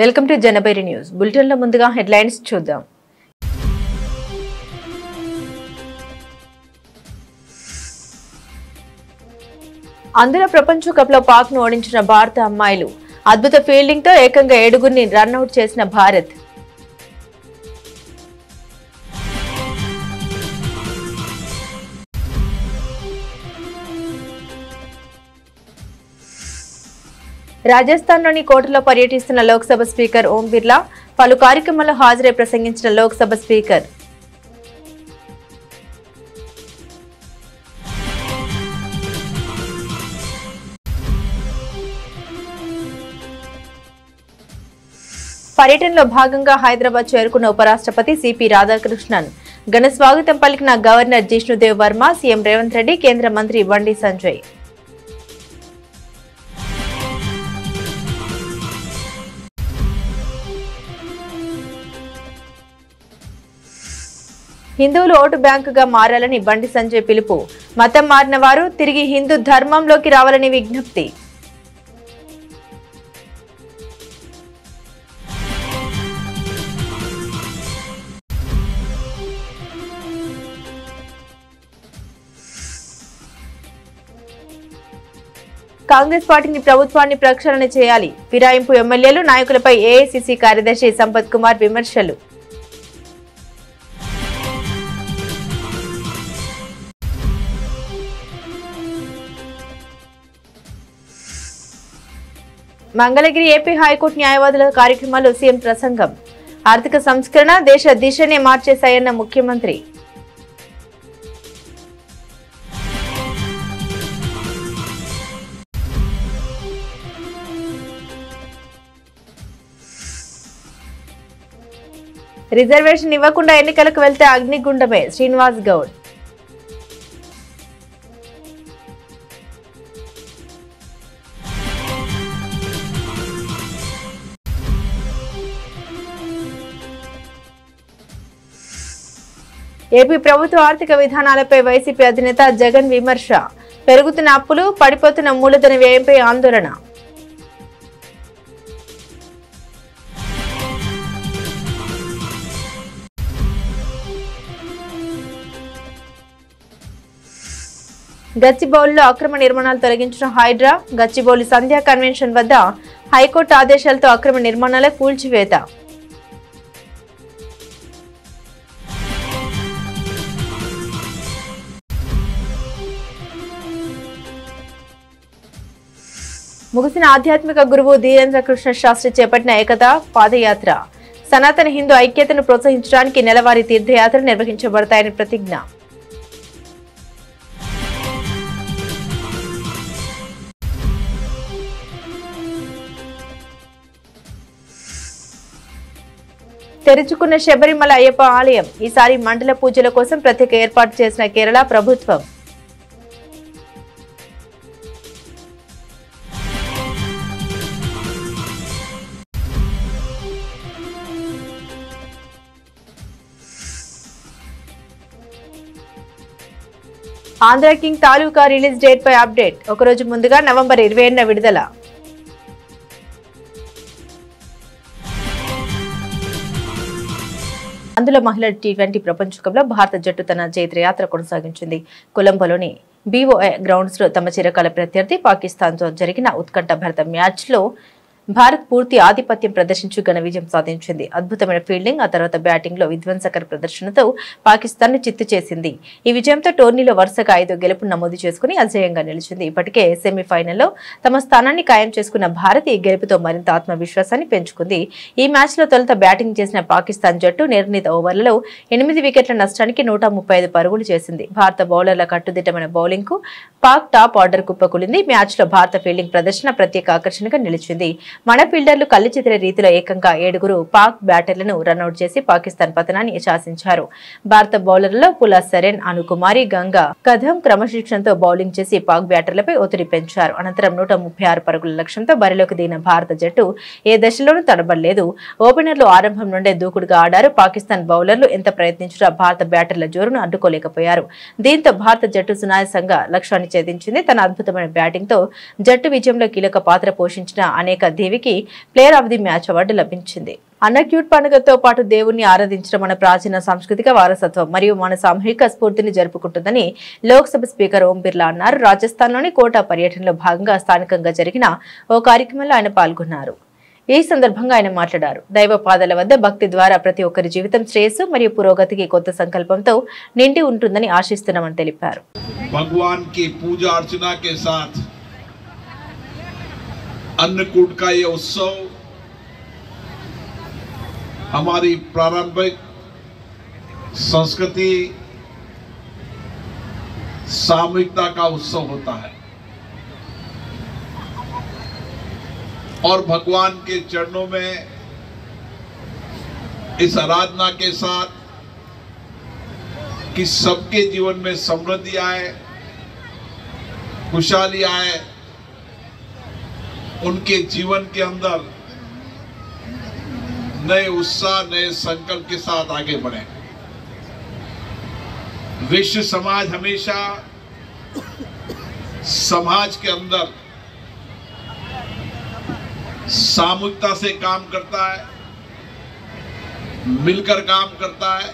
Welcome to జనబేరి news bulletin లో ముందుగా headlines చూద్దాం. అందులో ప్రపంచ కప్ లో పాక్ ను ఓడించిన భారత అమ్మాయిలు అద్భుత ఫీల్డింగ్ తో ఏకంగా 7 రన్అట్ చేసిన భారత్. రాజస్థాన్లోని కోటలో పర్యటిస్తున్న లోక్సభ స్పీకర్ ఓం బిర్లా పలు కార్యక్రమాల్లో హాజరై ప్రసంగించిన లోక్సభ స్పీకర్. పర్యటనలో భాగంగా హైదరాబాద్ చేరుకున్న ఉపరాష్ట్రపతి సిపి రాధాకృష్ణన్ ఘన స్వాగతం పలికిన గవర్నర్ జిష్ణుదేవ్ వర్మ, సీఎం రేవంత్ రెడ్డి, కేంద్ర మంత్రి బండి సంజయ్. హిందువులు ఓటు బ్యాంకుగా మారాలని బండి సంజయ్ పిలుపు. మతం మారిన వారు తిరిగి హిందూ ధర్మంలోకి రావాలని విజ్ఞప్తి. కాంగ్రెస్ పార్టీని ప్రభుత్వాన్ని ప్రక్షాళన చేయాలి. ఫిరాయింపు ఎమ్మెల్యేలు, నాయకులపై ఏఐసిసి కార్యదర్శి సంపత్ కుమార్ విమర్శలు. మంగళగిరి ఏపీ హైకోర్టు న్యాయవాదుల కార్యక్రమాలు సీఎం ప్రసంగం. ఆర్థిక సంస్కరణ దేశ దిశనే మార్చేశాయన్న ముఖ్యమంత్రి. రిజర్వేషన్ ఇవ్వకుండా ఎన్నికలకు వెళ్తే అగ్నిగుండమే శ్రీనివాస్ గౌడ్. ఏపీ ప్రభుత్వ ఆర్థిక విధానాలపై వైసీపీ అధినేత జగన్ విమర్శ. పెరుగుతున్న అప్పులు, పడిపోతున్న మూలధన వ్యయంపై ఆందోళన. గచ్చిబౌలిలో అక్రమ నిర్మాణాలు తొలగించిన హైడ్రా. గచ్చిబౌలి సంధ్యా కన్వెన్షన్ వద్ద హైకోర్టు ఆదేశాలతో అక్రమ నిర్మాణాల కూల్చివేత. ముగిసిన ఆధ్యాత్మిక గురువు ధీరేంద్ర కృష్ణ శాస్త్రి చేపట్టిన ఏకతా పాదయాత్ర. సనాతన హిందూ ఐక్యతను ప్రోత్సహించడానికి నెలవారీ తీర్థయాత్ర నిర్వహించబడతాయని ప్రతిజ్ఞ. తెరుచుకున్న శబరిమల అయ్యప్ప ఆలయం. ఈసారి మండల పూజల కోసం ప్రత్యేక ఏర్పాటు చేసిన కేరళ ప్రభుత్వం. ఆంధ్ర కింగ్ తాలూకా రిలీజ్ డేట్ పై అప్డేట్. ఒకరోజు ముందుగా నవంబర్ 27న విడుదల. అందులో మహిళల టీ20 ప్రపంచ కప్లో భారత జట్టు తన జైత్రయాత్ర కొనసాగించింది. కొలంబోలోని BOI గ్రౌండ్స్ లో తమ చిరకాల ప్రత్యర్థి పాకిస్తాన్ తో జరిగిన ఉత్కంఠభరిత మ్యాచ్ లో భారత్ పూర్తి ఆధిపత్యం ప్రదర్శించి ఘన విజయం సాధించింది. అద్భుతమైన ఫీల్డింగ్, ఆ తర్వాత బ్యాటింగ్ లో విధ్వంసకర ప్రదర్శనతో పాకిస్తాన్ ను చిత్తు చేసింది. ఈ విజయంతో టోర్నీలో వరుసగా 5 గెలుపులు నమోదు చేసుకుని అజేయంగా నిలిచింది. ఇప్పటికే సెమీఫైనల్లో తమ స్థానాన్ని ఖాయం చేసుకున్న భారత్ ఈ గెలుపుతో మరింత ఆత్మవిశ్వాసాన్ని పెంచుకుంది. ఈ మ్యాచ్ లో తొలుత బ్యాటింగ్ చేసిన పాకిస్తాన్ జట్టు నిర్ణీత ఓవర్లలో 8 వికెట్ల నష్టానికి 135 పరుగులు చేసింది. భారత బౌలర్ల కట్టుదిట్టమైన బౌలింగ్ కు పాక్ టాప్ ఆర్డర్ కుప్పకూలింది. మ్యాచ్ లో భారత ఫీల్డింగ్ ప్రదర్శన ప్రత్యేక ఆకర్షణగా నిలిచింది. మన ఫీల్డర్లు కళ్లి చెదిరే రీతిలో ఏకంగా 7 పాక్ బ్యాటర్లను రన్అట్ చేసి పాకిస్తాన్ పతనాన్ని శాసించారు. భారత బౌలర్లలో పులా సరెన్, అనుకుమారి, గంగా కథం క్రమశిక్షణతో బౌలింగ్ చేసి పాక్ బ్యాటర్లపై ఒత్తిడి పెంచారు. అనంతరం 136 పరుగుల లక్ష్యంతో బరిలోకి దిగిన భారత జట్టు ఏ దశలోనూ తడబడలేదు. ఓపెనర్లు ఆరంభం నుండే దూకుడుగా ఆడారు. పాకిస్తాన్ బౌలర్లు ఎంత ప్రయత్నించినా భారత బ్యాటర్ల జోరును అడ్డుకోలేకపోయారు. దీంతో భారత జట్టు సునాయాసంగా లక్ష్యాన్ని ఛేదించింది. తన అద్భుతమైన బ్యాటింగ్ తో జట్టు విజయంలో కీలక పాత్ర పోషించిన అనేక దేవికి player of the match award లభించింది. అన్నక్యూట్ పండుగతో పాటు దేవుణ్ణి ఆరాధించడం మన ప్రాచీన సాంస్కృతిక వారసత్వం మరియు మన సామూహిక స్ఫూర్తిని జరుపుకుంటుందని లోక్సభ స్పీకర్ ఓం బిర్లా అన్నారు. రాజస్థాన్లోని కోటా పర్యటనలో భాగంగా స్థానికంగా జరిగిన ఓ కార్యక్రమంలో ఆయన పాల్గొన్నారు. ఈ సందర్భంగా ఆయన మాట్లాడారు. దైవ పాదాల వద్ద భక్తి ద్వారా ప్రతి ఒక్కరి జీవితం శ్రేయస్సు మరియు పురోగతికి కొత్త సంకల్పంతో నిండి ఉంటుందని ఆశిస్తున్నామని తెలిపారు. భగవాన్ की पूजा अर्चना के साथ अन्नकूट का ये उत्सव हमारी प्रारंभिक संस्कृति सामूहिकता का उत्सव होता है और भगवान के चरणों में इस आराधना के साथ कि सबके जीवन में समृद्धि आए, खुशहाली आए, उनके जीवन के अंदर नए उत्साह नए संकल्प के साथ आगे बढ़े। विश्व समाज हमेशा समाज के अंदर सामूहिकता से काम करता है, मिलकर काम करता है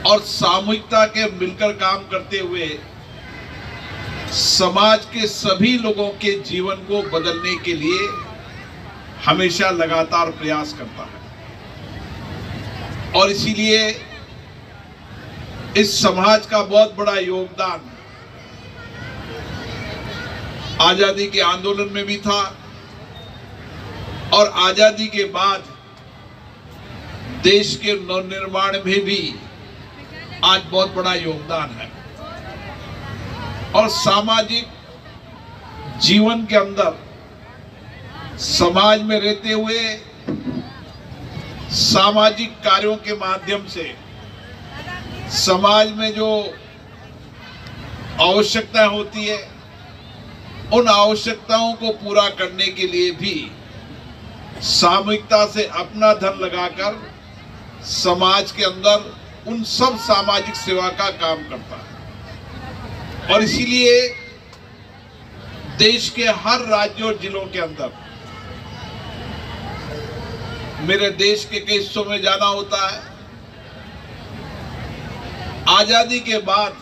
और सामूहिकता के मिलकर काम करते हुए समाज के सभी लोगों के जीवन को बदलने के लिए हमेशा लगातार प्रयास करता है और इसीलिए इस समाज का बहुत बड़ा योगदान आजादी के आंदोलन में भी था और आजादी के बाद देश के नवनिर्माण में भी आज बहुत बड़ा योगदान है और सामाजिक जीवन के अंदर समाज में रहते हुए सामाजिक कार्यों के माध्यम से समाज में जो आवश्यकता होती है उन आवश्यकताओं को पूरा करने के लिए भी सामूहिकता से अपना धन लगाकर समाज के अंदर उन सब सामाजिक सेवा का काम करता है और इसीलिए देश के हर राज्य और जिलों के अंदर मेरे देश के कई हिस्सों में जाना होता है। आजादी के बाद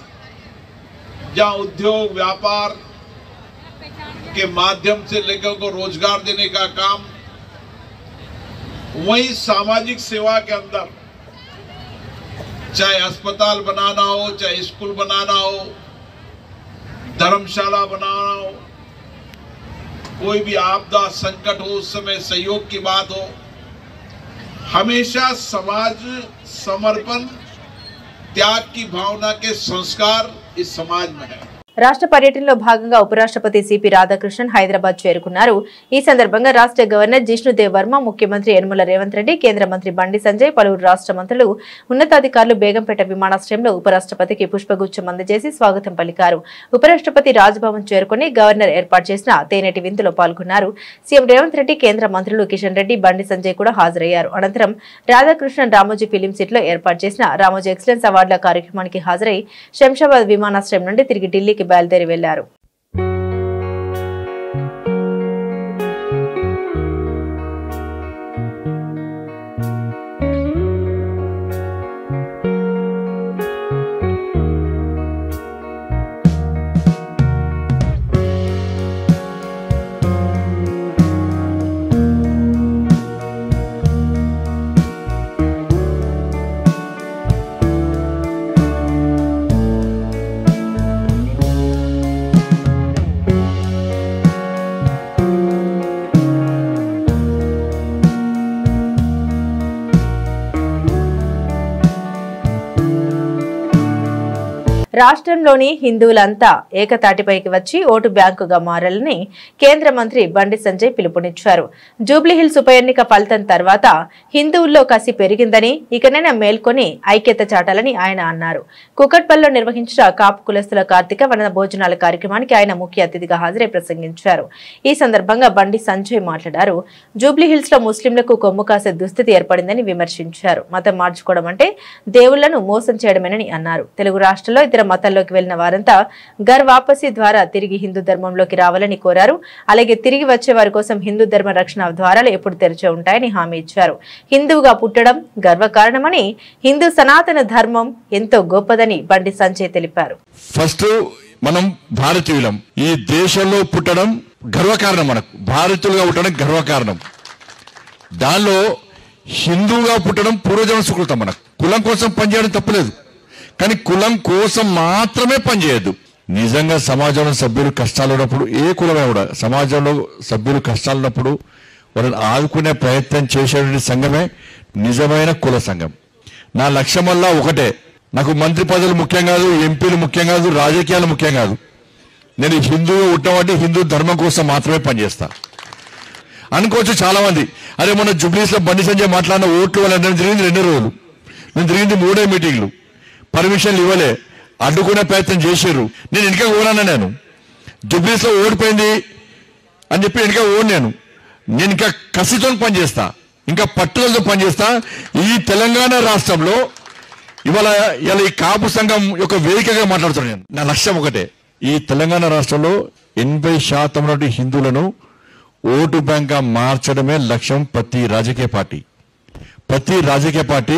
जहां उद्योग व्यापार के माध्यम से लोगों को रोजगार देने का काम, वहीं सामाजिक सेवा के अंदर चाहे अस्पताल बनाना हो, चाहे स्कूल बनाना हो, धर्मशाला बनाना हो, कोई भी आपदा संकट हो उस समय सहयोग की बात हो, हमेशा समाज समर्पण त्याग की भावना के संस्कार इस समाज में है। రాష్ట్ర పర్యటనలో భాగంగా ఉపరాష్ట్రపతి సిపి రాధాకృష్ణన్ హైదరాబాద్ చేరుకున్నారు. ఈ సందర్భంగా రాష్ట్ర గవర్నర్ జిష్ణుదేవ్ వర్మ, ముఖ్యమంత్రి యనమల రేవంత్ రెడ్డి, కేంద్ర మంత్రి బండి సంజయ్, పలువురు రాష్ట్ర మంత్రులు, ఉన్నతాధికారులు బేగంపేట విమానాశ్రయంలో ఉపరాష్ట్రపతికి పుష్పగుచ్చం అందజేసి స్వాగతం పలికారు. ఉపరాష్ట్రపతి రాజ్భవన్ చేరుకుని గవర్నర్ ఏర్పాటు చేసిన తేనెటి విందులో పాల్గొన్నారు. సీఎం రేవంత్ రెడ్డి, కేంద్ర మంత్రులు కిషన్ రెడ్డి, బండి సంజయ్ కూడా హాజరయ్యారు. అనంతరం రాధాకృష్ణన్ రామోజీ ఫిలిం సిటీలో ఏర్పాటు చేసిన రామోజీ ఎక్సలెన్స్ అవార్డుల కార్యక్రమానికి హాజరై శంషాబాద్ విమానాశ్రయం నుండి తిరిగి ఢిల్లీకి బయలుదేరి వెళ్లారు. రాష్ట్రంలోని హిందువులంతా ఏకతాటిపైకి వచ్చి ఓటు బ్యాంకుగా మారాలని కేంద్ర మంత్రి బండి సంజయ్ పిలుపునిచ్చారు. జూబ్లీహిల్స్ ఉప ఎన్నిక ఫలితం తర్వాత హిందువుల్లో కసి పెరిగిందని, ఇకనైనా మేల్కొని ఐక్యత చాటాలని ఆయన అన్నారు. కుకట్పల్లిలో నిర్వహించిన కాపు కులస్తుల కార్తీక వన భోజనాల కార్యక్రమానికి ఆయన ముఖ్య అతిథిగా హాజరై ప్రసంగించారు. ఈ సందర్భంగా బండి సంజయ్ మాట్లాడారు. జూబ్లీహిల్స్ లో ముస్లింలకు కొమ్ము కాసే దుస్థితి ఏర్పడిందని విమర్శించారు. మతం మార్చుకోవడం అంటే దేవుళ్లను మోసం చేయడమేనని అన్నారు. తెలుగు రాష్ట్రాల్లో ఇతర మతాల్లోకి వెళ్లిన వారంతా ఘర్ వాపసీ ద్వారా తిరిగి హిందూ ధర్మంలోకి రావాలని కోరారు. అలాగే తిరిగి వచ్చే వారి కోసం హిందూ ధర్మ రక్షణ ద్వారాలు ఎప్పుడు తెరిచి ఉంటాయని హామీ ఇచ్చారు. హిందువుగా పుట్టడం గర్వకారణమని, హిందూ సనాతన ధర్మం ఎంతో గొప్పదని బండి సంజయ్ తెలిపారు. ఫస్ట్ మనం భారతీయులం. ఈ దేశంలో పుట్టడం గర్వకారణం. మనకు భారతీయులుగా పుట్టడం గర్వకారణం. దానిలో హిందువుగా పుట్టడం పూర్వజన్మ సుకృతం. మనకు కులం కోసం పనిచేయడం తప్పలేదు, కానీ కులం కోసం మాత్రమే పనిచేయద్దు. నిజంగా సమాజంలో సభ్యులు కష్టాలు ఉన్నప్పుడు, ఏ కులమే కూడా సమాజంలో సభ్యులు కష్టాలు ఉన్నప్పుడు వాళ్ళని ఆదుకునే ప్రయత్నం చేసేటువంటి సంఘమే నిజమైన కుల సంఘం. నా లక్ష్యం వల్ల ఒకటే, నాకు మంత్రి పదవులు ముఖ్యం కాదు, ఎంపీలు ముఖ్యం కాదు, రాజకీయాలు ముఖ్యం కాదు. నేను హిందువుగా ఉండబట్టి హిందూ ధర్మం కోసం మాత్రమే పనిచేస్తా. అనుకోవచ్చు చాలా మంది, అరే మొన్న జుబ్లీస్ లో బండి సంజయ్ మాట్లాడిన ఓట్లు వల్ల జరిగింది 2 రోజులు, నేను జరిగింది 3 మీటింగ్లు, పర్మిషన్లు ఇవ్వలే, అడ్డుకునే ప్రయత్నం చేశారు. నేను వెనుక ఓనాను. నేను జుబ్లీస్ లో ఓడిపోయింది అని చెప్పి వెనుక నేను ఇంకా కసితో పనిచేస్తా, ఇంకా పట్టుదలతో పనిచేస్తా. ఈ తెలంగాణ రాష్ట్రంలో ఇవాళ ఈ కాపు సంఘం యొక్క వేదికగా మాట్లాడుతున్నాను. నేను నా లక్ష్యం ఒకటే, ఈ తెలంగాణ రాష్ట్రంలో 80% హిందువులను ఓటు బ్యాంక్ మార్చడమే లక్ష్యం. ప్రతి రాజకీయ పార్టీ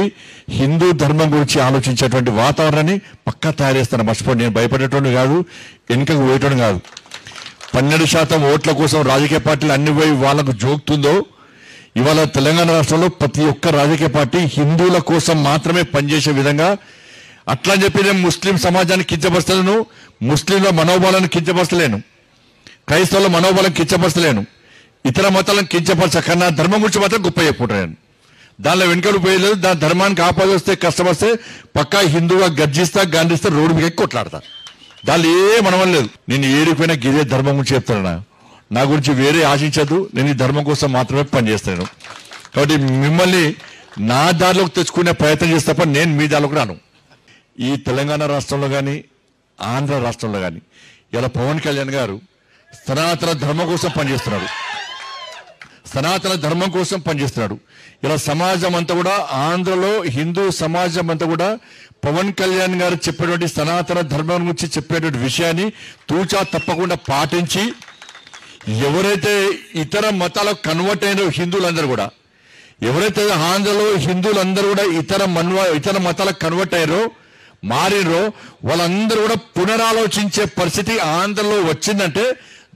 హిందూ ధర్మం గురించి ఆలోచించేటువంటి వాతావరణాన్ని పక్కా తయారు చేస్తాను. మర్చిపోండి, నేను భయపడేటోడు కాదు, వెనుకకు పోయేటోడు కాదు. 12% ఓట్ల కోసం రాజకీయ పార్టీలు అన్ని పోయి వాళ్ళకు జోక్తుందో, ఇవాళ తెలంగాణ రాష్ట్రంలో ప్రతి ఒక్క రాజకీయ పార్టీ హిందువుల కోసం మాత్రమే పనిచేసే విధంగా. అట్లా అని చెప్పి నేను ముస్లిం సమాజాన్ని కించపరచలేను, ముస్లింల మనోబలాన్ని కించపరచలేను, క్రైస్తవుల మనోబలం కించపరచలేను, ఇతర మతాలను కించపరచకన్నా ధర్మం గురించి మాత్రం గొప్ప చెప్పుకుంటాను. దానిలో వెనుకలు పోయలేదు. దాని ధర్మానికి ఆపదొస్తే కష్టపడితే పక్కా హిందువుగా గర్జిస్తా, గాంధిస్తా, రోడ్డు మీద కొట్లాడతా. దానిలో ఏ మనవం లేదు. నేను ఏడిపోయినా గిదే ధర్మం గురించి చెప్తాను. నా గురించి వేరే ఆశించదు. నేను ఈ ధర్మం కోసం మాత్రమే పనిచేస్తాను. కాబట్టి మిమ్మల్ని నా దారిలోకి తెచ్చుకునే ప్రయత్నం చేస్తే తప్ప నేను మీ దారిలోకి రాను. ఈ తెలంగాణ రాష్ట్రంలో కానీ ఆంధ్ర రాష్ట్రంలో కానీ ఇలా పవన్ కళ్యాణ్ గారు సనాతన ధర్మం కోసం పనిచేస్తున్నాడు. ఇలా సమాజం అంతా కూడా, ఆంధ్రలో హిందూ సమాజం అంతా కూడా పవన్ కళ్యాణ్ గారు చెప్పేటువంటి సనాతన ధర్మం గురించి చెప్పేటువంటి విషయాన్ని తూచా తప్పకుండా పాటించి, ఎవరైతే ఇతర మతాలకు కన్వర్ట్ అయిన హిందువులందరూ కూడా, ఎవరైతే ఆంధ్రలో హిందువులందరూ కూడా ఇతర మతాలకు కన్వర్ట్ అయ్యారో, మారినరో, వాళ్ళందరూ కూడా పునరాలోచించే పరిస్థితి ఆంధ్రలో వచ్చిందంటే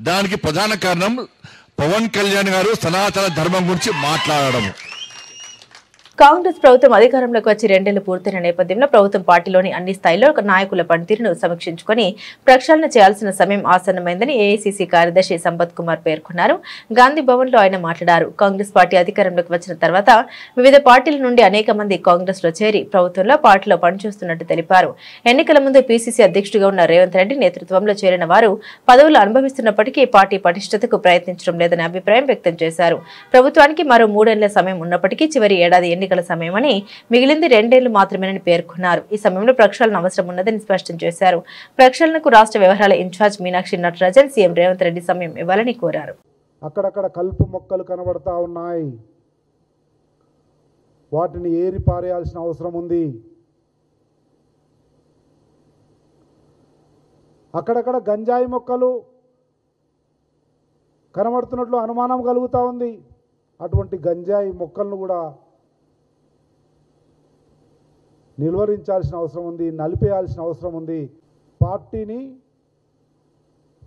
దానికి ప్రధాన కారణం పవన్ కళ్యాణ్ గారు సనాతన ధర్మం గురించి మాట్లాడడం. కాంగ్రెస్ ప్రభుత్వం అధికారంలోకి వచ్చి 2 ఏళ్లు పూర్తయిన నేపథ్యంలో ప్రభుత్వం పార్టీలోని అన్ని స్థాయిల్లో నాయకుల పనితీరును సమీక్షించుకుని ప్రక్షాళన చేయాల్సిన సమయం ఆసన్నమైందని ఏఐసీసీ కార్యదర్శి సంపత్ కుమార్ పేర్కొన్నారు. గాంధీ భవన్ లో ఆయన మాట్లాడారు. కాంగ్రెస్ పార్టీ అధికారంలోకి వచ్చిన తర్వాత వివిధ పార్టీల నుండి అనేక మంది కాంగ్రెస్ లో చేరి ప్రభుత్వంలో పార్టీలో పనిచేస్తున్నట్టు తెలిపారు. ఎన్నికల ముందు పీసీసీ అధ్యక్షుడిగా ఉన్న రేవంత్ రెడ్డి నేతృత్వంలో చేరిన వారు పదవులు అనుభవిస్తున్నప్పటికీ పార్టీ పటిష్టతకు ప్రయత్నించడం లేదని అభిప్రాయం వ్యక్తం చేశారు. ప్రభుత్వానికి మరో 3 ఏళ్ల సమయం ఉన్నప్పటికీ చివరి ఏడాది ఎన్నికల సమయమని, మిగిలింది 2 ఏళ్లు మాత్రమేనని పేర్కొన్నారు. ఈ సమయంలో ప్రక్షాళన అవసరం ఉన్నదని స్పష్టం చేశారు. ప్రక్షాళనకు రాష్ట్ర వ్యవహారాల ఇన్ఛార్జ్ మీనాక్షి నటరాజన్ సీఎం రేవంత్ రెడ్డి సమయం ఇవ్వాలని కోరారు. అక్కడక్కడ కలుపు మొక్కలు కనబడతా ఉన్నాయి, వాటిని ఏరి పారేయాల్సిన అవసరం ఉంది. అక్కడక్కడ గంజాయి మొక్కలు కనబడుతున్నట్లు అనుమానం కలుగుతూ ఉంది. అటువంటి గంజాయి మొక్కలను కూడా నిలువరించాల్సిన అవసరం ఉంది, నలిపేయాల్సిన అవసరం ఉంది. పార్టీని,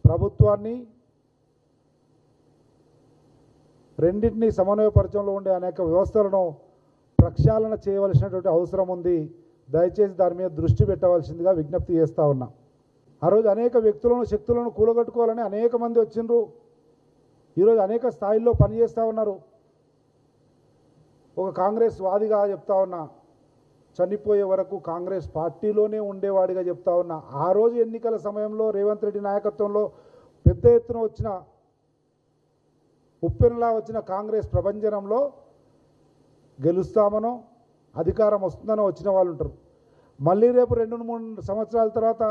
ప్రభుత్వాన్ని రెండింటినీ సమన్వయపరచడంలో ఉండే అనేక వ్యవస్థలను ప్రక్షాళన చేయవలసినటువంటి అవసరం ఉంది. దయచేసి దాని మీద దృష్టి పెట్టవలసిందిగా విజ్ఞప్తి చేస్తూ ఉన్నా. ఆ రోజు అనేక వ్యక్తులను, శక్తులను కూలగట్టుకోవాలని అనేక మంది వచ్చిండ్రు. ఈరోజు అనేక స్థాయిల్లో పనిచేస్తూ ఉన్నారు. ఒక కాంగ్రెస్ వాదిగా చెప్తా ఉన్నా, చనిపోయే వరకు కాంగ్రెస్ పార్టీలోనే ఉండేవాడిగా చెప్తా ఉన్నా. ఆ రోజు ఎన్నికల సమయంలో రేవంత్ రెడ్డి నాయకత్వంలో పెద్ద ఎత్తున వచ్చిన, ఉప్పెనలా వచ్చిన కాంగ్రెస్ ప్రభంజనంలో గెలుస్తామనో అధికారం వస్తుందనో వచ్చిన వాళ్ళు ఉంటారు. మళ్ళీ రేపు 2-3 సంవత్సరాల తర్వాత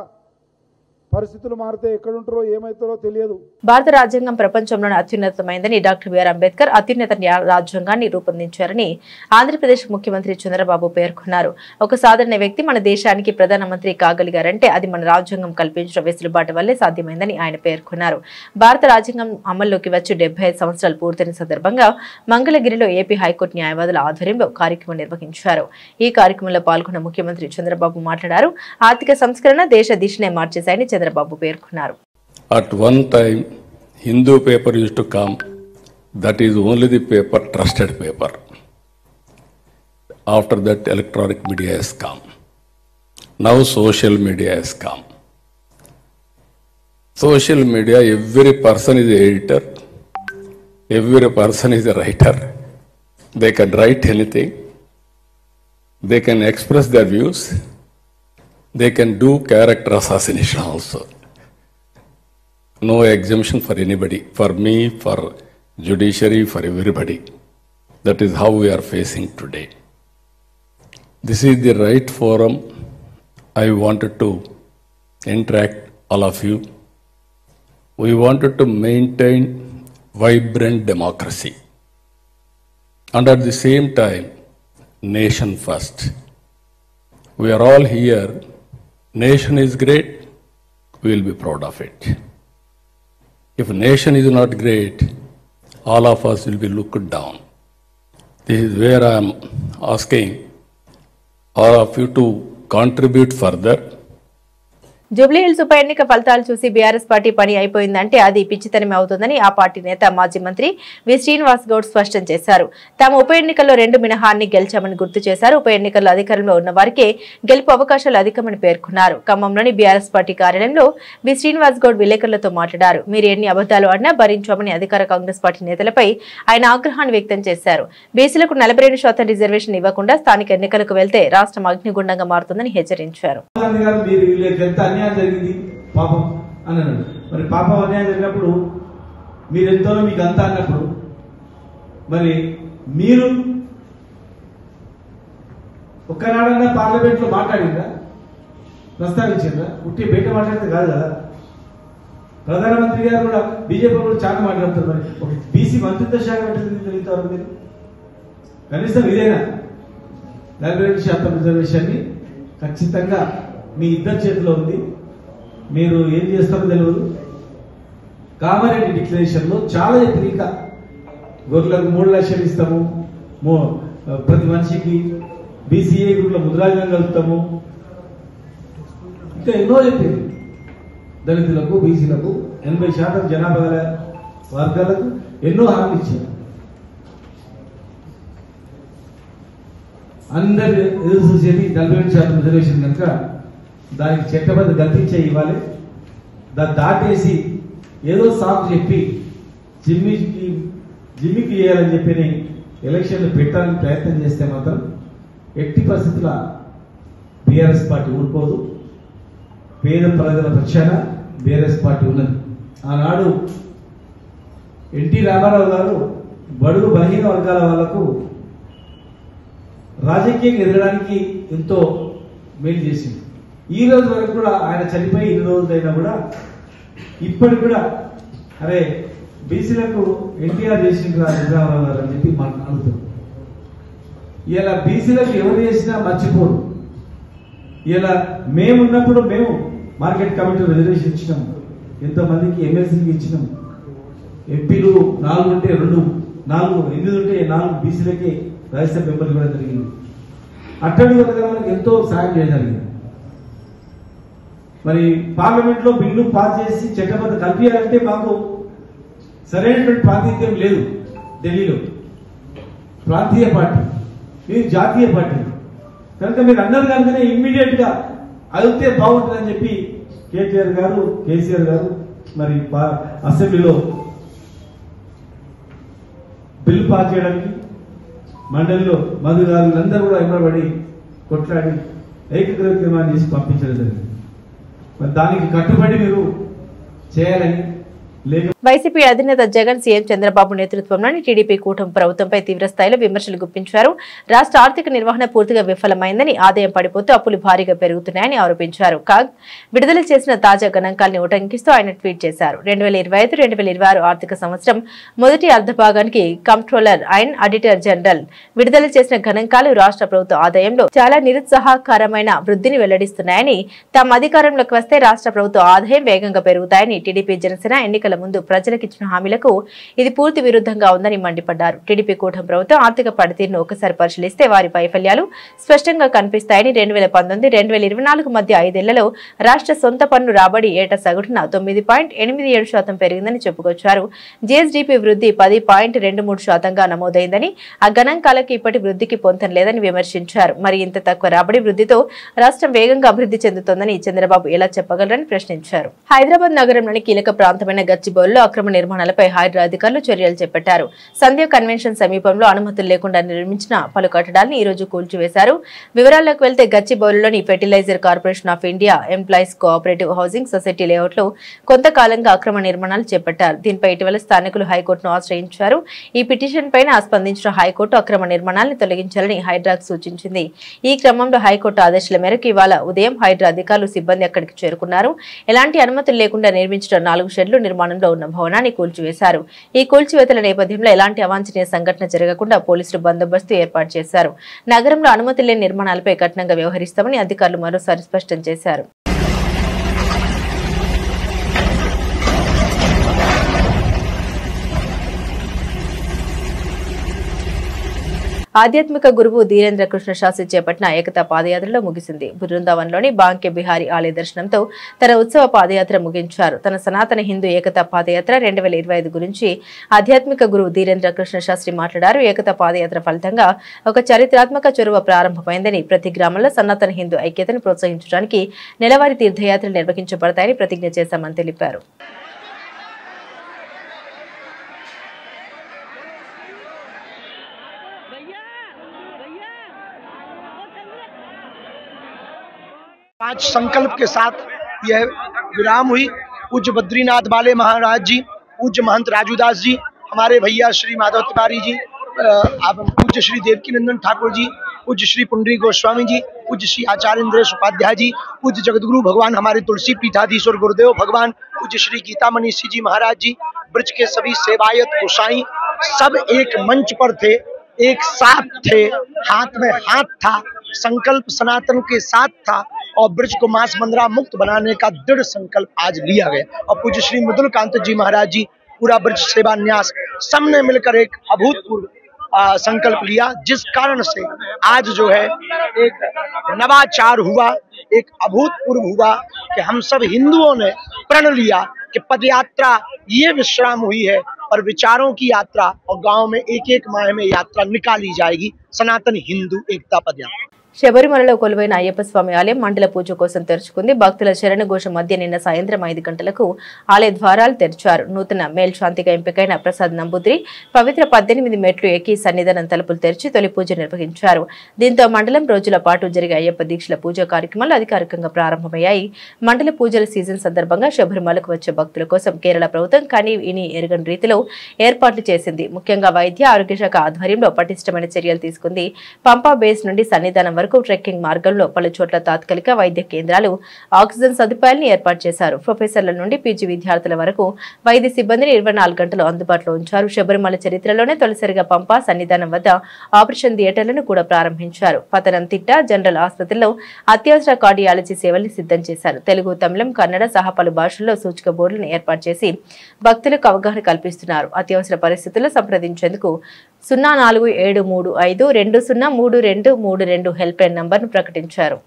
పరిస్థితులు మారితే ఎక్కడుంటారో ఏమవుతారో తెలియదు. భారత రాజ్యాంగం ప్రపంచంలోనే అత్యున్నతమైందని డాక్టర్ బిఆర్ అంబేద్కర్ అత్యున్నత రాజ్యాంగాన్ని రూపొందించారని ఆంధ్రప్రదేశ్ ముఖ్యమంత్రి చంద్రబాబు పేర్కొన్నారు. ఒక సాధారణ వ్యక్తి మన దేశానికి ప్రధానమంత్రి కాగలిగారంటే అది మన రాజ్యాంగం కల్పించిన వెసులుబాటు వల్లే సాధ్యమైందని ఆయన పేర్కొన్నారు. భారత రాజ్యాంగం అమల్లోకి వచ్చి 75 సంవత్సరాలు పూర్తయిన సందర్భంగా మంగళగిరిలో ఏపీ హైకోర్టు న్యాయవాదుల ఆధ్వర్యంలో కార్యక్రమం నిర్వహించారు. ఈ కార్యక్రమంలో పాల్గొన్న ముఖ్యమంత్రి చంద్రబాబు మాట్లాడారు. ఆర్థిక సంస్కరణ దేశ దిశనే మార్చేశాయని చంద్రబాబు పేర్కొన్నారు. At one time, Hindu paper used to come. That is only the paper, trusted paper. After that, electronic media has come. Now social media has come. Social media, every person is an editor. Every person is a writer. They can write anything. They can express their views. They can do character assassination also. No exemption for anybody, for me, for judiciary, for everybody. That is how we are facing today. This is the right forum. I wanted to interact all of you. We wanted to maintain vibrant democracy. And at the same time, nation first. We are all here. Nation is great. We will be proud of it. If nation is not great, all of us will be looked down. This is where I am asking all of you to contribute further. Jubilee hills ఉప ఎన్నిక ఫలితాలు చూసి BRS party పని అయిపోయిందంటే అది పిచ్చితనమే అవుతుందని ఆ party నేత మాజీ మంత్రి వి శ్రీనివాస్ గౌడ్ స్పష్టం చేశారు. తాము ఉప ఎన్నికల్లో 2 మినహాన్ని గెలిచామని గుర్తు చేశారు. ఉప ఎన్నికల్లో అధికారంలో ఉన్న వారికే గెలుపు అవకాశాలు అధికమని పేర్కొన్నారు. ఖమ్మంలోని బీఆర్ఎస్ పార్టీ కార్యాలయంలో వి శ్రీనివాస్ గౌడ్ విలేకరులతో మాట్లాడారు. మీరు ఎన్ని అబద్దాలు ఆడినా భరించామని అధికార కాంగ్రెస్ పార్టీ నేతలపై ఆయన ఆగ్రహాన్ని వ్యక్తం చేశారు. బీసీలకు 42% రిజర్వేషన్ ఇవ్వకుండా స్థానిక ఎన్నికలకు వెళ్తే రాష్ట్రం అగ్నిగుండంగా మారుతుందని హెచ్చరించారు. అన్యాయం జరిగింది పాపం అన్నాడు. మరి పాపం అన్యాయం జరిగినప్పుడు మీరెంతలో మీకు అంతా అన్నప్పుడు మరి మీరు ఒక్కనాడన్నా పార్లమెంట్ లో మాట్లాడిందా, ప్రస్తావించిందా? ఉట్టి బయట మాట్లాడితే కాదు కదా. ప్రధానమంత్రి గారు కూడా బీజేపీ కూడా చాలా మాట్లాడుతారు. మరి ఒక బీసీ మంత్రిత్వ శాఖ తెలియతారు మీరు. కనీసం ఇదేనా 42% రిజర్వేషన్ని ఖచ్చితంగా మీ ఇద్దరి చేతిలో ఉంది. మీరు ఏం చేస్తారో తెలియదు. కామారెడ్డి డిక్లరేషన్ లో చాలా చెప్పిన గొర్రెలకు 3 లక్షలు ఇస్తాము, ప్రతి మనిషికి బీసీఏ గ్రూప్ లో ముద్రాజనం కలుపుతాము, ఇంకా ఎన్నో చెప్పింది. దళితులకు, బీసీలకు 80% జనాభా గల వర్గాలకు ఎన్నో హామీ ఇచ్చారు. అందరు ఎదురు చూసేది 42% రిజర్వేషన్ కనుక దానికి చట్టబద్ధ కల్పించే ఇవ్వాలి. దాన్ని దాటేసి ఏదో సాకు చెప్పి జిమ్మికి చేయాలని చెప్పి ఎలక్షన్లు పెట్టాలని ప్రయత్నం చేస్తే మాత్రం ఎట్టి పరిస్థితుల బీఆర్ఎస్ పార్టీ ఊరుకోదు. పేద ప్రజల పక్షాన బీఆర్ఎస్ పార్టీ ఉన్నది. ఆనాడు ఎన్టీ రామారావు గారు బడుగు బలహీన వర్గాల వాళ్లకు రాజకీయంగా ఎదగడానికి ఎంతో మేలు చేసింది. ఈ రోజు వరకు కూడా ఆయన చనిపోయి 2 రోజులైనా కూడా ఇప్పటికి కూడా అరే బీసీలకు ఎన్టీఆర్ చేసిండ్రు రామారావు గారు అని చెప్పి మనం అనుకుంటాం. ఇలా బీసీలకు ఎవరు చేసినా మర్చిపోరు. ఇలా మేమున్నప్పుడు మేము మార్కెట్ కమిటీ రిజర్వేషన్ ఇచ్చినాం, ఎంతమందికి ఎమ్మెల్సీకి ఇచ్చినాం. ఎంపీలు 4 ఉంటే 2, 4 8 ఉంటే 4 బీసీలకి రాజ్యసభ మెంబర్లు కూడా జరిగింది. అట్టడి వర్గాలకు ఎంతో సాయం చేయడం జరిగింది. మరి పార్లమెంట్ లో బిల్లు పాస్ చేసి చట్టబద్ధ కల్పించాలంటే మాకు సరైనటువంటి ప్రాతినిధ్యం లేదు. ఢిల్లీలో ప్రాంతీయ పార్టీ, ఇది జాతీయ పార్టీ కనుక మీరు అన్నారు కనుకనే ఇమ్మీడియట్ గా అదితే బాగుంటుందని చెప్పి కేటీఆర్ గారు, కేసీఆర్ గారు మరి అసెంబ్లీలో బిల్లు పాస్ చేయడానికి మండలిలో మధు గారు అందరూ కూడా ఎమ్మబడి కొట్లాడి ఏకగ్రీవ తీర్మానం చేసి పంపించడం జరిగింది. మరి దానికి కట్టుబడి మీరు చేయాలని వైసీపీ అధినేత జగన్ సీఎం చంద్రబాబు నేతృత్వంలోని టీడీపీ కూటమి ప్రభుత్వంపై తీవ్ర స్థాయిలో విమర్శలు గుప్పించారు. రాష్ట్ర ఆర్థిక నిర్వహణ పూర్తిగా విఫలమైందని, ఆదాయం పడిపోతూ అప్పులు భారీగా పెరుగుతున్నాయని ఆరోపించారు. కాగ్ విడుదల చేసిన తాజా గణాంకాలను ఉటంకిస్తూ ఆయన ట్వీట్ చేశారు. 2025-2026 ఆర్థిక సంవత్సరం మొదటి అర్ధభాగానికి కంప్ట్రోలర్ అండ్ ఆడిటర్ జనరల్ విడుదల చేసిన గణాంకాలు రాష్ట్ర ప్రభుత్వ ఆదాయంలో చాలా నిరుత్సాహకరమైన వృద్ధిని వెల్లడిస్తున్నాయని, తాము అధికారంలోకి వస్తే రాష్ట్ర ప్రభుత్వ ఆదాయం వేగంగా పెరుగుతాయని, టీడీపీ జనసేన ఎన్నికల ముందు ప్రజలకు ఇచ్చిన హామీలకు ఇది పూర్తి విరుద్ధంగా ఉందని మండిపడ్డారు. టీడీపీ కూటమి ప్రభుత్వం ఆర్థిక పనితీరును ఒకసారి పరిశీలిస్తే వారి వైఫల్యాలు స్పష్టంగా కనిపిస్తాయని, 2019-2024 మధ్య 5 ఏళ్లలో రాష్ట్ర సొంత పన్ను రాబడి ఏటా సగటున 9.87% పెరిగిందని చెప్పుకొచ్చారు. జీఎస్డీపీ వృద్ధి 10.23%గా నమోదైందని, ఆ గణాంకాలకు ఇప్పటి వృద్ధికి పొంతం లేదని విమర్శించారు. మరి ఇంత తక్కువ రాబడి వృద్ధితో రాష్ట్రం వేగంగా అభివృద్ధి చెందుతోందని చంద్రబాబు ఎలా చెప్పగలరని ప్రశ్నించారు. హైదరాబాద్ నగరంలోని కీలక ప్రాంతమైన గచ్చిబౌలిలో అక్రమ నిర్మాణాలపై హైడ్రా అధికారులు చర్యలు చేపట్టారు. సంధ్య కన్వెన్షన్ సమీపంలో అనుమతులు లేకుండా నిర్మించిన పలు కట్టడాలను ఈ రోజు కూల్చివేశారు. వివరాల్లోకి వెళ్తే గచ్చిబౌలిలోని fertiliser corporation of India employees cooperative housing society layout లో కొంతకాలంగా అక్రమ నిర్మాణాలు చేపట్టారు. దీనిపై ఇటీవల స్థానికులు హైకోర్టును ఆశ్రయించారు. ఈ పిటిషన్ పైన స్పందించిన హైకోర్టు అక్రమ నిర్మాణాలను తొలగించాలని హైడ్రాకు సూచించింది. ఈ క్రమంలో హైకోర్టు ఆదేశాల మేరకు ఇవాళ ఉదయం హైడ్రా అధికారులు సిబ్బంది అక్కడికి చేరుకున్నారు. ఎలాంటి అనుమతులు లేకుండా నిర్మించిన 4 షెడ్లు నిర్మాణంలో ఉన్న భవనాన్ని కూల్చివేశారు. ఈ కూల్చివేతల నేపథ్యంలో ఎలాంటి అవాంఛనీయ సంఘటన జరగకుండా పోలీసులు బందోబస్తు ఏర్పాటు చేశారు. నగరంలో అనుమతి లేని నిర్మాణాలపై కఠినంగా వ్యవహరిస్తామని అధికారులు మరోసారి స్పష్టం చేశారు. ఆధ్యాత్మిక గురువు ధీరేంద్ర కృష్ణ శాస్త్రి చేపట్టిన ఏకతా పాదయాత్రలో ముగిసింది. బృందావన్లోని బాంకే బిహారీ ఆలయ దర్శనంతో తన ఉత్సవ పాదయాత్ర ముగించారు. తన సనాతన హిందూ ఏకతా పాదయాత్ర 2025 గురించి ఆధ్యాత్మిక గురువు ధీరేంద్ర కృష్ణ శాస్త్రి మాట్లాడారు. ఏకతా పాదయాత్ర ఫలితంగా ఒక చారిత్రాత్మక చొరవ ప్రారంభమైందని, ప్రతి గ్రామంలో సనాతన హిందూ ఐక్యతను ప్రోత్సహించడానికి నెలవారీ తీర్థయాత్రలు నిర్వహించబడతాయని ప్రతిజ్ఞ చేశామని తెలిపారు. पांच संकल्प के साथ यह विराम हुई। पूज्य बद्रीनाथ बाले महाराज जी, पूज्य महंत राजूदास जी, हमारे भैया श्री माधव तिवारी जी, पूज्य श्री देवकी नंदन ठाकुर जी, पूज्य श्री पुंडरी गोस्वामी जी, पूज्य श्री आचार्य इंद्रेश उपाध्याय जी, पूज्य जगतगुरु भगवान हमारे तुलसी पीठाधीश्वर गुरुदेव भगवान, पूज्य श्री गीता मनीषी जी महाराज जी, ब्रज के सभी सेवायत गोसाई सब एक मंच पर थे, एक साथ थे, हाथ में हाथ था, संकल्प सनातन के साथ था और ब्रज को मांस मंदरा मुक्त बनाने का दृढ़ संकल्प आज लिया गया। और पूज्य श्री मृदुल कांत जी महाराज जी, पूरा ब्रज सेवा न्यास सबने मिलकर एक अभूतपूर्व संकल्प लिया, जिस कारण से आज जो है एक नवाचार हुआ, एक अभूतपूर्व हुआ कि हम सब हिंदुओं ने प्रण लिया कि पदयात्रा ये विश्राम हुई है और विचारों की यात्रा, और गांव में एक माह में यात्रा निकाली जाएगी, सनातन हिंदू एकता पदयात्रा। శబరిమలలో కొలువైన అయ్యప్ప స్వామి ఆలయం మండల పూజ కోసం తెరుచుకుంది. భక్తుల శరణ ఘోష మధ్య నిన్న సాయంత్రం 5 గంటలకు ఆలయ ద్వారాలు తెరిచారు. నూతన మేల్శాంతిగా ఎంపికైన ప్రసాద్ నంబూద్రి పవిత్ర 18 మెట్లు ఎక్కి సన్నిధానం తలుపులు తెరిచి తొలి పూజ నిర్వహించారు. దీంతో మండలం రోజుల పాటు జరిగే అయ్యప్ప దీక్షల పూజా కార్యక్రమాలు అధికారికంగా ప్రారంభమయ్యాయి. మండల పూజల సీజన్ సందర్భంగా శబరిమలకు వచ్చే భక్తుల కోసం కేరళ ప్రభుత్వం కానీ ఇని ఎరగని రీతిలో ఏర్పాట్లు చేసింది. ముఖ్యంగా వైద్య ఆరోగ్య శాఖ ఆధ్వర్యంలో పటిష్టమైన చర్యలు తీసుకుంది. పంపా బేస్ నుండి సన్నిధానం వరకు ట్రెక్కింగ్ మార్గంలో పలు చోట్ల తాత్కాలిక వైద్య కేంద్రాలు, ఆక్సిజన్ సదుపాయాలను ఏర్పాటు చేశారు. ప్రొఫెసర్ల నుండి పీజీ విద్యార్థుల వరకు వైద్య సిబ్బందిని 24 గంటలు అందుబాటులో ఉంచారు. శబరిమల చరిత్రలోనే తొలిసారిగా పంపా సన్నిధానం వద్ద ఆపరేషన్ థియేటర్లను కూడా ప్రారంభించారు. పతనంతిట్ట జనరల్ ఆసుపత్రిలో అత్యవసర కార్డియాలజీ సేవల్ని సిద్ధం చేశారు. తెలుగు, తమిళం, కన్నడ సహా పలు భాషల్లో సూచిక బోర్డులను ఏర్పాటు చేసి భక్తులకు అవగాహన కల్పిస్తున్నారు. అత్యవసర పరిస్థితుల్లో సంప్రదించేందుకు 0473520332 హెల్ప్ లైన్ నంబర్ను ప్రకటించారు.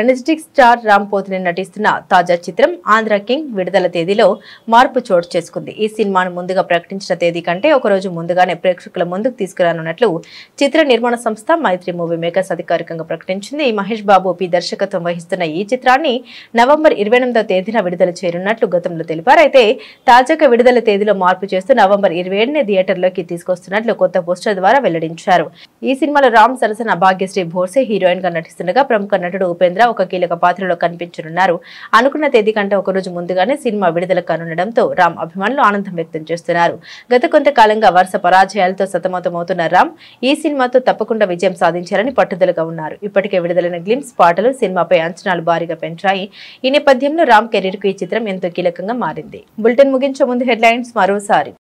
ఎనర్జెటిక్ స్టార్ రామ్ పోతినేని నటిస్తున్న తాజా చిత్రం ఆంధ్ర కింగ్ విడుదల తేదీలో మార్పు చోటు చేసుకుంది. ఈ సినిమాను ముందుగా ప్రకటించిన తేదీ కంటే ఒకరోజు ముందుగానే ప్రేక్షకుల ముందుకు తీసుకురానున్నట్లు చిత్ర నిర్మాణ సంస్థ మైత్రి మూవీ మేకర్స్ అధికారికంగా ప్రకటించింది. మహేష్ బాబు పి దర్శకత్వం వహిస్తున్న ఈ చిత్రాన్ని నవంబర్ 28వ తేదీన విడుదల చేయనున్నట్లు గతంలో తెలిపారు. అయితే తాజాగా విడుదల తేదీలో మార్పు చేస్తూ నవంబర్ 27నే థియేటర్లోకి తీసుకొస్తున్నట్లు కొత్త పోస్టర్ ద్వారా వెల్లడించారు. ఈ సినిమాలో రామ్ సరసన భాగ్యశ్రీ భోర్సే హీరోయిన్ గా నటిస్తుండగా ప్రముఖ నటుడు ఉపేంద్ర ఒక కీలక పాత్రలో కనిపించనున్నారు. అనుకున్న తేదీ కంటే ఒకరోజు ముందుగానే సినిమా విడుదల కానుండడంతో రామ్ అభిమానులు ఆనందం వ్యక్తం చేస్తున్నారు. గత కొంతకాలంగా వరుస పరాజయాలతో సతమతమవుతున్న రామ్ ఈ సినిమాతో తప్పకుండా విజయం సాధించాలని పట్టుదలగా ఉన్నారు. ఇప్పటికే విడుదలైన గ్లిమ్స్ పాటలు సినిమాపై అంచనాలు భారీగా పెంచాయి. ఈ నేపథ్యంలో రామ్ కెరీర్ కు ఈ చిత్రం ఎంతో కీలకంగా మారింది. బులెటిన్ ముగించే ముందు హెడ్లైన్స్ మరోసారి.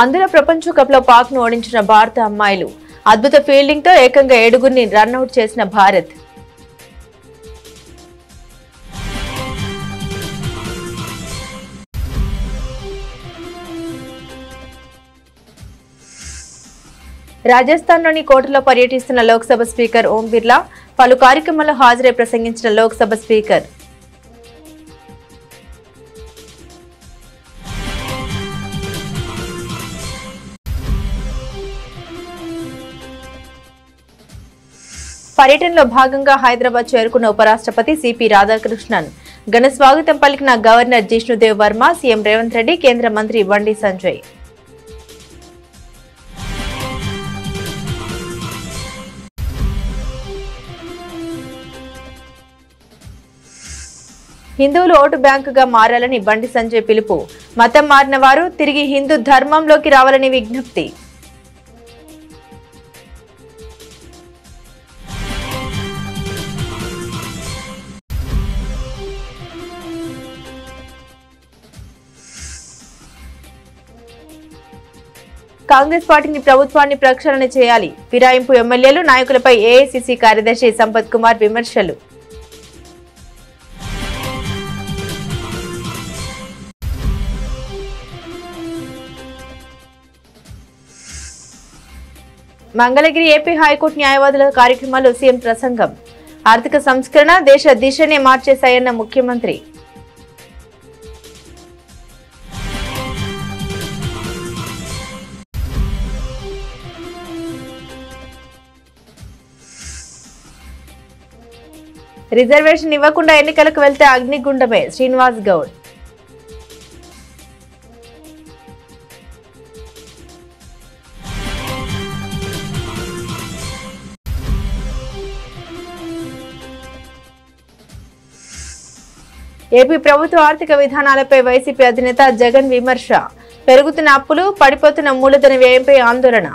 అందులో ప్రపంచ కప్ లో పాక్ ను ఓడించిన భారత అమ్మాయిలు. అద్భుత ఫీల్డింగ్ తో ఏకంగా 7గురిని రన్అట్ చేసిన భారత్. రాజస్థాన్లోని కోటలో పర్యటిస్తున్న లోక్సభ స్పీకర్ ఓం బిర్లా. పలు కార్యక్రమాల్లో హాజరై ప్రసంగించిన లోక్సభ స్పీకర్. పర్యటనలో భాగంగా హైదరాబాద్ చేరుకున్న ఉపరాష్ట్రపతి సిపి రాధాకృష్ణన్. ఘన స్వాగతం పలికిన గవర్నర్ జిష్ణుదేవ్ వర్మ, సీఎం రేవంత్ రెడ్డి, కేంద్ర మంత్రి బండి సంజయ్. హిందువులు ఓటు బ్యాంకుగా మారాలని బండి సంజయ్ పిలుపు. మతం మారిన వారు తిరిగి హిందూ ధర్మంలోకి రావాలని విజ్ఞప్తి. కాంగ్రెస్ పార్టీని ప్రభుత్వాన్ని ప్రక్షాళన చేయాలి. ఫిరాయింపు ఎమ్మెల్యేలు, నాయకులపై ఏఐసీసీ కార్యదర్శి సంపత్ కుమార్ విమర్శలు. మంగళగిరి ఏపీ హైకోర్టు న్యాయవాదుల కార్యక్రమాల్లో సీఎం ప్రసంగం. ఆర్థిక సంస్కరణ దేశ దిశనే మార్చేశాయన్న ముఖ్యమంత్రి. రిజర్వేషన్ ఇవ్వకుండా ఎన్నికలకు వెళ్తే అగ్నిగుండమే శ్రీనివాస్ గౌడ్. ఏపీ ప్రభుత్వ ఆర్థిక విధానాలపై వైసీపీ అధినేత జగన్ విమర్శ. పెరుగుతున్న అప్పులు, పడిపోతున్న మూలధన వ్యయంపై ఆందోళన.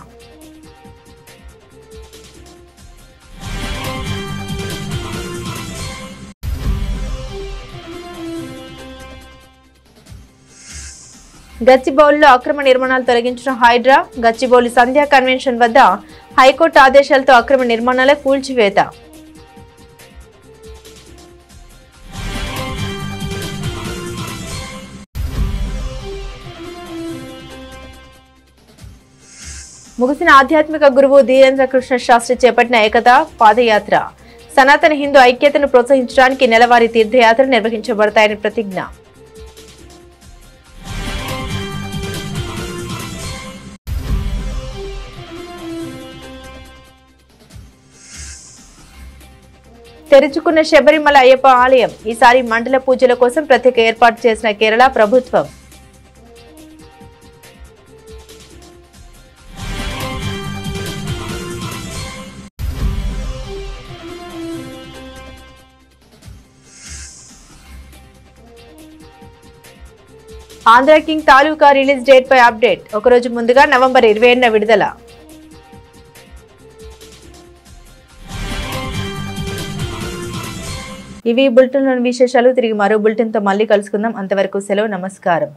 గచ్చిబౌలిలో అక్రమ నిర్మాణాలు తొలగించిన హైడ్రా. గచ్చిబౌలి సంధ్యా కన్వెన్షన్ వద్ద హైకోర్టు ఆదేశాలతో అక్రమ నిర్మాణాల కూల్చివేత. ముగిసిన ఆధ్యాత్మిక గురువు ధీరేంద్ర కృష్ణ శాస్త్రి చేపట్టిన ఏకతా పాదయాత్ర. సనాతన హిందూ ఐక్యతను ప్రోత్సహించడానికి నెలవారీ తీర్థయాత్ర నిర్వహించబడతాయని ప్రతిజ్ఞ. తెరుచుకున్న శబరిమల అయ్యప్ప ఆలయం. ఈసారి మండల పూజల కోసం ప్రత్యేక ఏర్పాటు చేసిన కేరళ ప్రభుత్వం. ఆంధ్ర కింగ్ తాలూకా రిలీజ్ డేట్ పై అప్డేట్. ఒకరోజు ముందుగా నవంబర్ 27న విడుదల. ఇవి బులెటిన్లోని విశేషాలు. తిరిగి మరో బులెటిన్తో మళ్ళీ కలుసుకుందాం. అంతవరకు సెలవు, నమస్కారం.